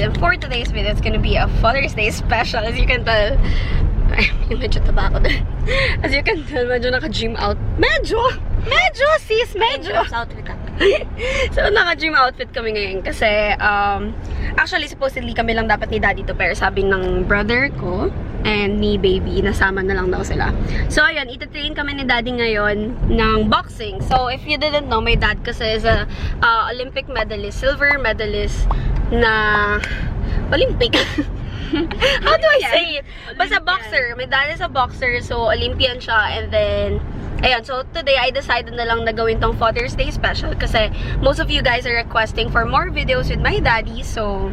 And for today's video, it's gonna be a Father's Day special. As you can tell, ay, medyo taba ako dun. As you can tell, medyo naka-gym out. Medyo, sis, medyo. Outfit ako. So, naka-gym outfit kami ngayon kasi, actually, supposedly kami lang dapat ni Daddy to pair. Sabi ng brother ko and ni baby, nasama na lang daw sila. So, ayun, itatrain kami ni Daddy ngayon ng boxing. So, if you didn't know, my dad kasi is a Olympic medalist, silver medalist na Olympic. How do I say it? Basta boxer. My dad is a boxer, so Olympian siya. And then, ayan, so today I decided na lang na gawin tong Father's Day special kasi most of you guys are requesting for more videos with my daddy. So,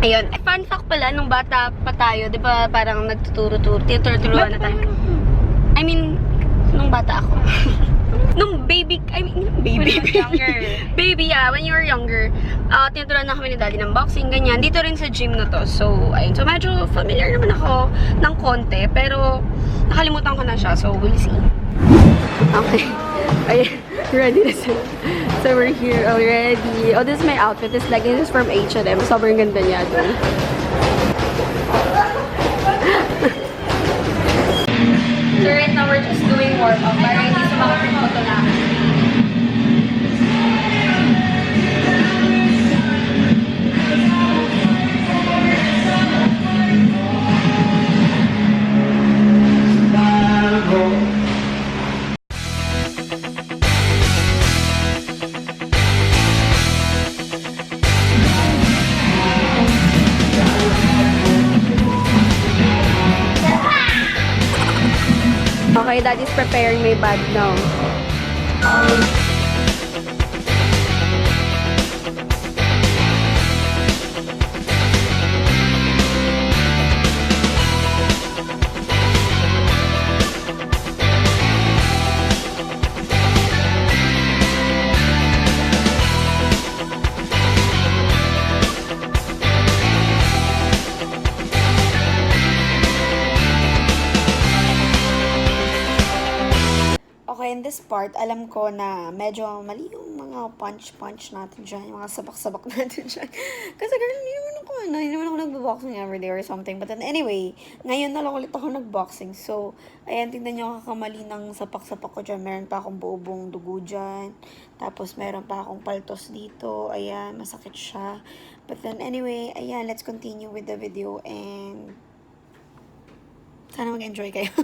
ayun. Fun fact pala, nung bata pa tayo, di ba parang tinuturuan na tayo. I mean, nung bata ako. Nung baby, Younger. Baby, yeah, when you were younger, tinuturuan na kami ni Daddy ng boxing, ganyan. Dito rin sa gym na to. So, ayun. So, medyo familiar naman ako ng konti, pero nakalimutan ko na siya. So, we'll see. Okay. Ayun. Ready na sila. So, we're here already. Oh, this is my outfit. This leggings is from H&M. Sobrang ganda niya doon. So, right now, we're just doing warm-up para hindi sa mga photo namin. Okay, Daddy's preparing my bag now. Okay, in this part, alam ko na medyo mali yung mga punch natin dyan, yung mga sabak-sabak natin dyan. Kasi girl, hindi naman ako nagbo-boxing everyday or something. But then anyway, ngayon na lang ulit ako nag-boxing. So, ayan, tingnan nyo kakamali ng sapak-sapak ko dyan. Meron pa akong buong dugo dyan. Tapos, meron pa akong paltos dito. Ayan, masakit siya. But then anyway, ayan, let's continue with the video and sana mag-enjoy kayo.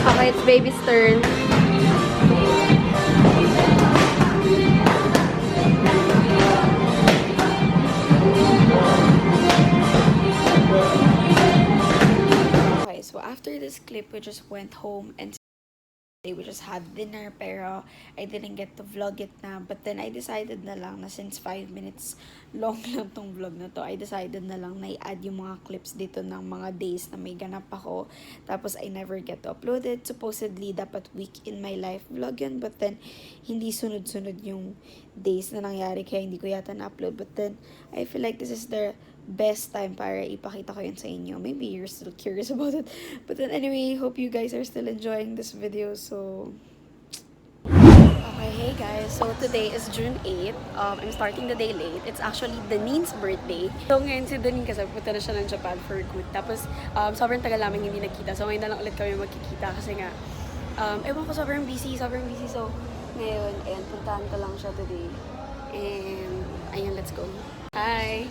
Okay, it's baby's turn. Okay, so after this clip, we just went home and we just had dinner, pero I didn't get to vlog it na. But then I decided na lang na since 5 minutes long lang tong vlog na to, I decided na lang na i-add yung mga clips dito ng mga days na may ganap ako. Tapos I never get to upload it. Supposedly, dapat week in my life vlog yun. But then, hindi sunod-sunod yung days na nangyari, kaya hindi ko yata na-upload. But then, I feel like this is the best time para ipakita ko yun sa inyo. Maybe you're still curious about it. But then anyway, hope you guys are still enjoying this video. So, okay, hey guys. So today is June 8. I'm starting the day late. It's actually Danine's birthday. So ngayon si Danine kasi punta na siya ng Japan for good. Tapos sobrang tagal namin hindi nagkita. So ngayon na lang ulit kami magkikita kasi nga ewan ko, sobrang busy. So ngayon, ayan, puntahan ko lang siya today. And ayun, let's go. Hi!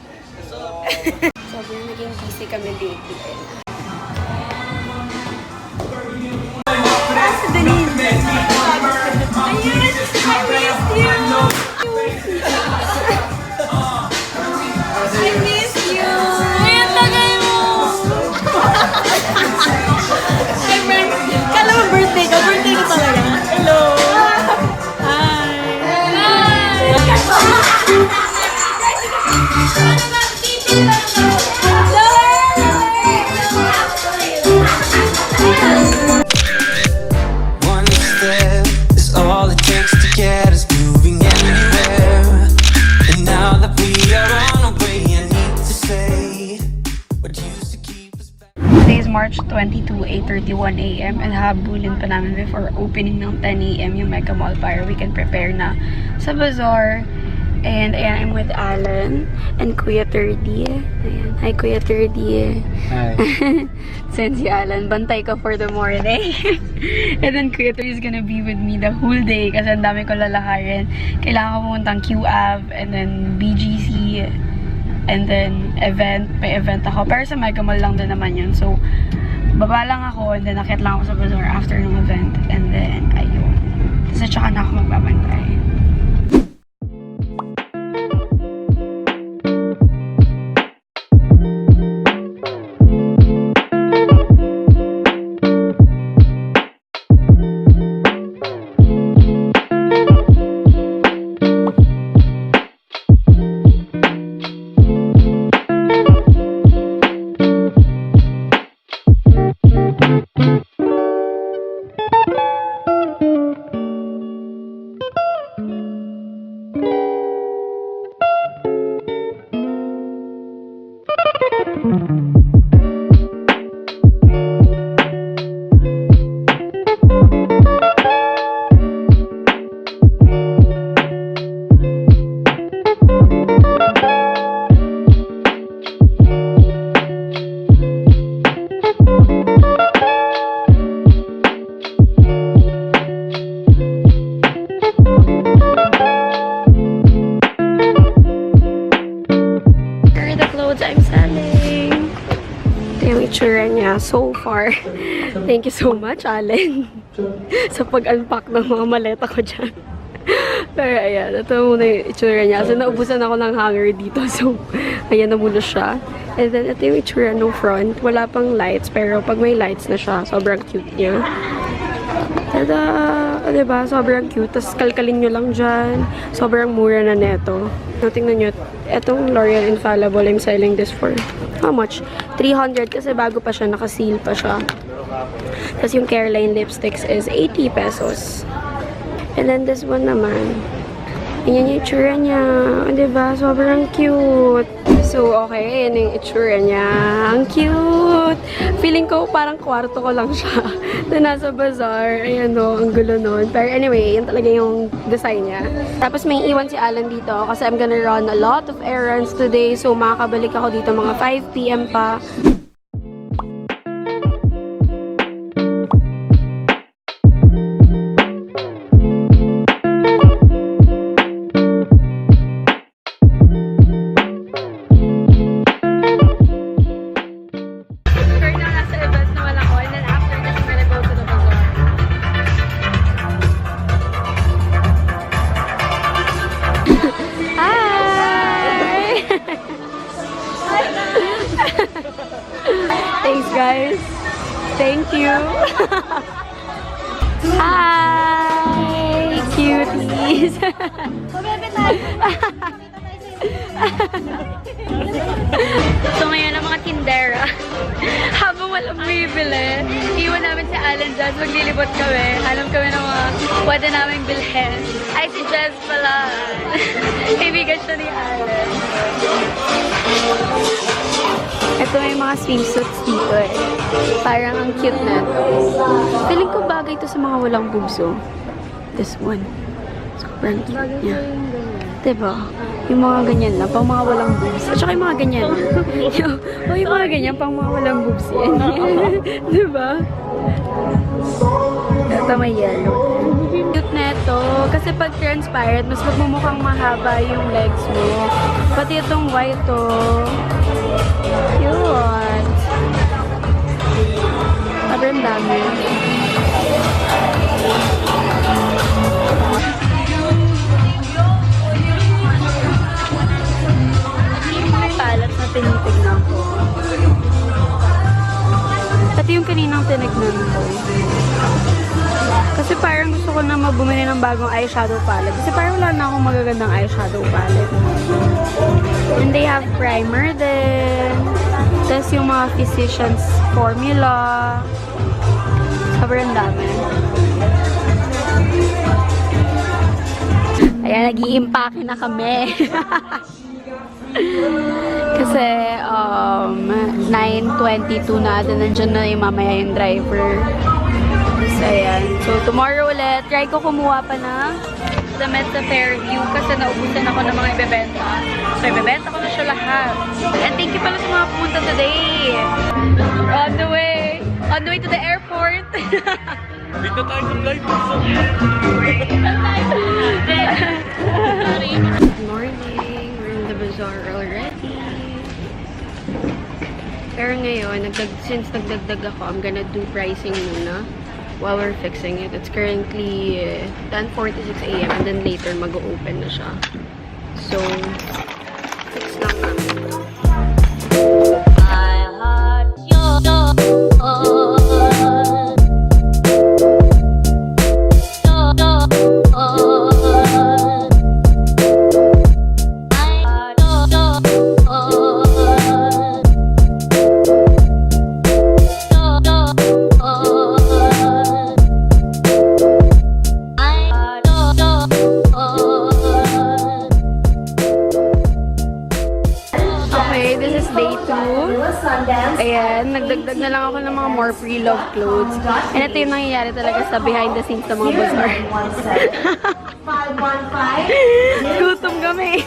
Sobrang naging busy kami lately. I missed you! Ayun, tagal mo! Kala mo birthday ko? Birthday ko talaga. Hello! Hi! One step is all it takes to get us moving anywhere. And now that we are on our way, I need to say what used to keep us back. Today is March 22, 8:31 a.m. and habulin pa namin before opening ng 10 a.m. yung Mega Mall para we can prepare na sa bazaar. And ayan, I'm with Alan and Kuya 30. Ayan. Hi, Kuya 30. Hi. Send si Alan, bantay ka for the morning. And then Kuya 30 is gonna be with me the whole day kasi ang dami ko lalakarin. Kailangan ko pumuntang QAV and then BGC and then event. May event ako. Pero sa Mega Mall lang din naman yun. So, baba lang ako and then nakit lang ako sa bazaar after ng event. And then, ayun. Tapos tsaka na ako magbabantay. Niya so far. Thank you so much, Allen, sa pag-unpack ng mga maleta ko dyan. Pero ayan, ito muna yung itsura niya. So, naubusan ako ng hanger dito. So, ayan na muna siya. And then, ito yung itsura ng front. Wala pang lights, pero pag may lights na siya, sobrang cute niya. Tada! Diba? Sobrang cute. Tapos, kalkalin nyo lang dyan. Sobrang mura na neto. So, tingnan nyo. Etong L'Oreal Infallible, I'm selling this for how much? 300 kasi bago pa siya, naka-seal pa siya. Tapos yung Careline lipsticks is 80 pesos. And then this one naman, yan yung itsura niya. Diba? Sobrang cute. So, okay. Yan yung itsura niya. Ang cute! Feeling ko parang kwarto ko lang siya na nasa bazaar. Ayan o, ang gulo nun. Pero anyway, yan talaga yung design niya. Tapos may iwan si Alan dito kasi I'm gonna run a lot of errands today. So, makakabalik ako dito mga 5 PM pa. Right now, nasa event naman ako. And then after this, I'm gonna go to the bazaar. Guys, thank you. Hi, cuties. So ngayon ang mga tindera, habang walang bibili, iwan namin si Alan dyan, maglilibot kami. Alam kami ng mga pwede namin bilhin. Ay, si Jess pala. Kaibigan siya ni Alan. Ito may mga swimsuits dito eh. Parang ang cute na ito. Feeling ko bagay ito sa mga walang boobs oh. This one. Sobrang cute niya. Diba? Yung mga ganyan lang, pang mga walang boobs. At saka yung mga ganyan. yung mga ganyan, pang mga walang boobs yan. Diba? Ito may yellow. Cute na ito. Kasi pag transparent, mas magmumukhang mahaba yung legs mo. Pati itong white oh. Cute. Sobrang dami. Palette na tinitignan ko. Pati yung kaninang tinignan ko. Kasi parang gusto ko na bumili ng bagong eyeshadow palette. Kasi parang wala na akong magagandang eyeshadow palette. And they have primer din. Tapos yung mga Physicians formula. Sobrang dami. Ayan, nag-i-impake na kami. Kasi 9:22 na at nandiyan na yung mamaya yung driver. So, ayan. So, tomorrow ulit, try ko kumuha pa na damit sa Fairview kasi naubusan ako ng mga ibebenta. So, ibebenta ko na siya lahat. And thank you pala sa mga pumunta today. On the way to the airport. Dito tayo sa live. Good morning. We're in the bazaar already. Pero ngayon, since nagdagdag ako, I'm gonna do pricing muna while we're fixing it. It's currently 10:46 a.m. and then later mag-open na siya. So, fix lang namin. Okay, this is day 2. Ayan, nagdagdag na lang ako ng mga more pre-loved clothes. And ito yung nangyayari talaga sa behind the scenes ng mga bazaar. 515. Gutom kami.